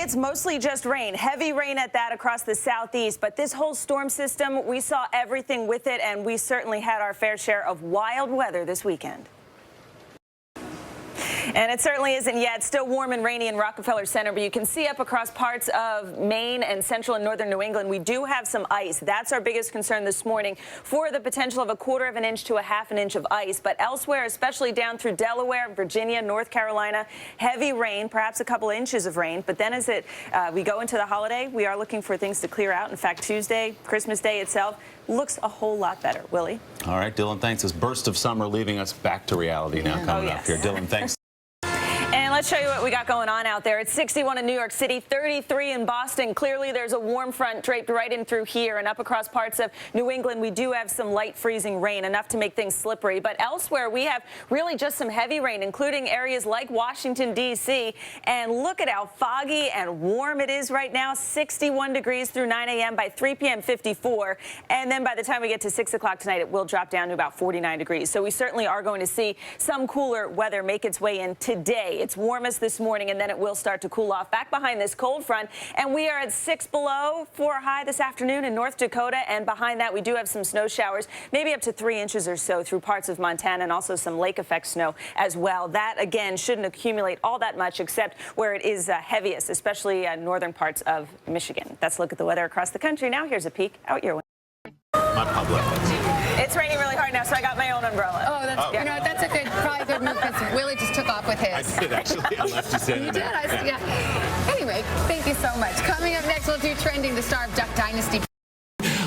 It's mostly just rain, heavy rain at that across the southeast, but this whole storm system, we saw everything with it, and we certainly had our fair share of wild weather this weekend. And it certainly isn't yet. Still warm and rainy in Rockefeller Center, but you can see up across parts of Maine and central and northern New England, we do have some ice. That's our biggest concern this morning for the potential of 1/4 of an inch to 1/2 an inch of ice. But elsewhere, especially down through Delaware, Virginia, North Carolina, heavy rain, perhaps a couple inches of rain. But then as we go into the holiday, we are looking for things to clear out. In fact, Tuesday, Christmas Day itself, looks a whole lot better. Willie? All right, Dylan, thanks. This burst of summer leaving us back to reality now coming up here. Dylan, thanks. And let's show you what we got going on out there. It's 61 in New York City, 33 in Boston. Clearly, there's a warm front draped right in through here. And up across parts of New England, we do have some light freezing rain, enough to make things slippery. But elsewhere, we have really just some heavy rain, including areas like Washington, D.C. And look at how foggy and warm it is right now. 61 degrees through 9 a.m. By 3 p.m., 54. And then by the time we get to 6 o'clock tonight, it will drop down to about 49 degrees. So we certainly are going to see some cooler weather make its way in today. It's warmest this morning, and then it will start to cool off back behind this cold front. And we are at 6 below for a high this afternoon in North Dakota. And behind that, we do have some snow showers, maybe up to 3 inches or so through parts of Montana, and also some lake effect snow as well. That, again, shouldn't accumulate all that much except where it is heaviest, especially northern parts of Michigan. Let's look at the weather across the country. Now here's a peek out your window. My public. It's raining really hard now, so I got my own umbrella. Oh, that's, you know, that's a probably good move because Willie just took off with his. I did, actually. I left you standing You did? there. Yeah. Anyway, thank you so much. Coming up next, we'll do trending, the star of Duck Dynasty.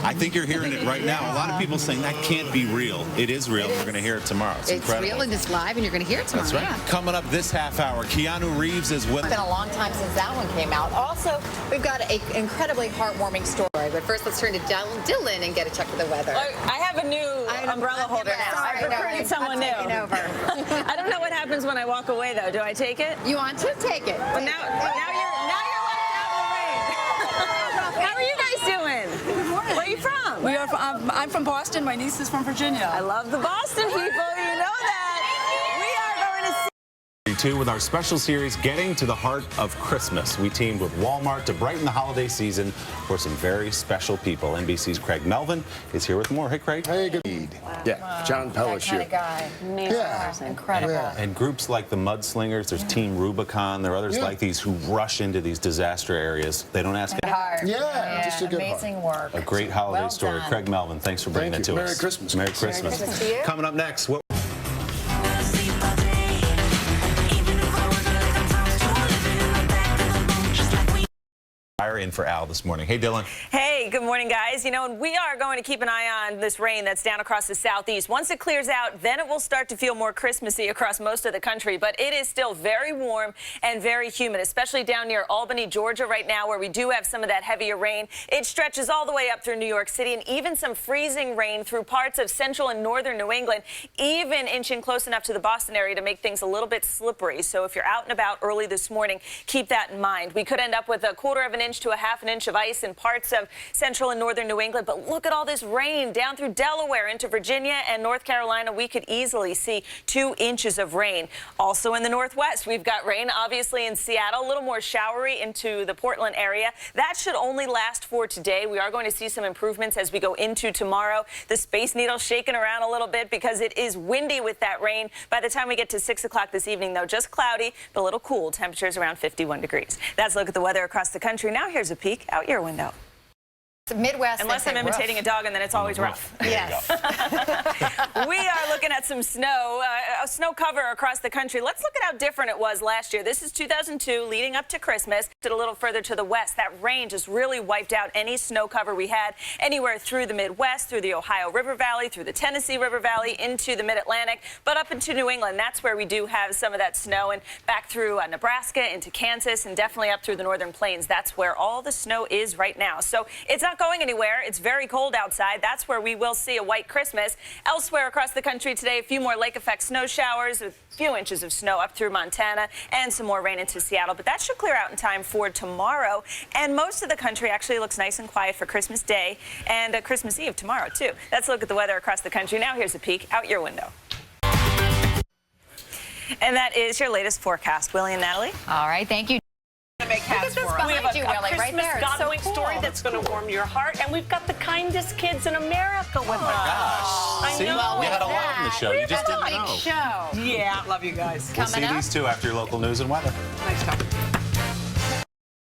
I think you're hearing it right now. A lot of people saying that can't be real. It is real. We're going to hear it tomorrow. It's incredible. Real and it's live, and you're going to hear it tomorrow. That's right. Yeah. Coming up this half hour, Keanu Reeves is with. It's been a long time since that one came out. Also, we've got an incredibly heartwarming story. But first, let's turn to Dylan and get a check of the weather. I have a new umbrella holder now. I've recruited someone new. I don't know what happens when I walk away, though. Do I take it? You want to take it? But now you're left out in the rain. How are you guys doing? Good morning. Where are you from? We are from, I'm from Boston. My niece is from Virginia. I love the Boston people. You know that. We are going to see. With our special series, Getting to the Heart of Christmas. We teamed with Walmart to brighten the holiday season for some very special people. NBC's Craig Melvin is here with more. Hey, Craig. Hey, good. Wow. Yeah, John Pellish That kind of guy. Amazing person. Incredible. Yeah. And groups like the Mudslingers, there's Team Rubicon, there are others like these who rush into these disaster areas. They don't ask it. Yeah, just a good amazing work. A great holiday Well story. done. Craig Melvin, thanks for bringing it to us. Merry Christmas. Merry Christmas. Merry Christmas to you. Coming up next, what Dreyer in for Al this morning. Hey, Dylan. Hey, good morning, guys. You know, and we are going to keep an eye on this rain that's down across the southeast. Once it clears out, then it will start to feel more Christmassy across most of the country. But it is still very warm and very humid, especially down near Albany, Georgia right now, where we do have some of that heavier rain. It stretches all the way up through New York City, and even some freezing rain through parts of central and northern New England, even inching close enough to the Boston area to make things a little bit slippery. So if you're out and about early this morning, keep that in mind. We could end up with 1/4 of an inch to 1/2 an inch of ice in parts of central and northern New England. But look at all this rain down through Delaware into Virginia and North Carolina. We could easily see 2 inches of rain. Also in the northwest, we've got rain, obviously, in Seattle, a little more showery into the Portland area. That should only last for today. We are going to see some improvements as we go into tomorrow. The Space Needle shaking around a little bit because it is windy with that rain. By the time we get to 6 o'clock this evening, though, just cloudy, but a little cool. Temperatures around 51 degrees. That's a look at the weather across the country. Now here's a peek out your window. The Midwest. Unless I'm imitating a dog, and then it's always rough. Yes. We are looking at some snow, a snow cover across the country. Let's look at how different it was last year. This is 2002, leading up to Christmas. A little further to the west, that rain just really wiped out any snow cover we had anywhere through the Midwest, through the Ohio River Valley, through the Tennessee River Valley, into the Mid-Atlantic, but up into New England. That's where we do have some of that snow, and back through Nebraska, into Kansas, and definitely up through the northern plains. That's where all the snow is right now. So it's not going anywhere. It's very cold outside. That's where we will see a white Christmas. Elsewhere across the country today, a few more lake effect snow showers, a few inches of snow up through Montana, and some more rain into Seattle. But that should clear out in time for tomorrow. And most of the country actually looks nice and quiet for Christmas Day and Christmas Eve tomorrow, too. Let's look at the weather across the country. Now here's a peek out your window. And that is your latest forecast. Willie and Natalie? All right, thank you. Make hats this for us. We have behind you, a Willie, right Christmas there. It's so God-wink cool. story that's going to warm your heart, and we've got the kindest kids in America with us. Gosh. I See, know. you had a lot in the show. You just That's a didn't big know. show. Yeah, love you guys. We'll see Coming up. these two after your local news and weather. Nice job.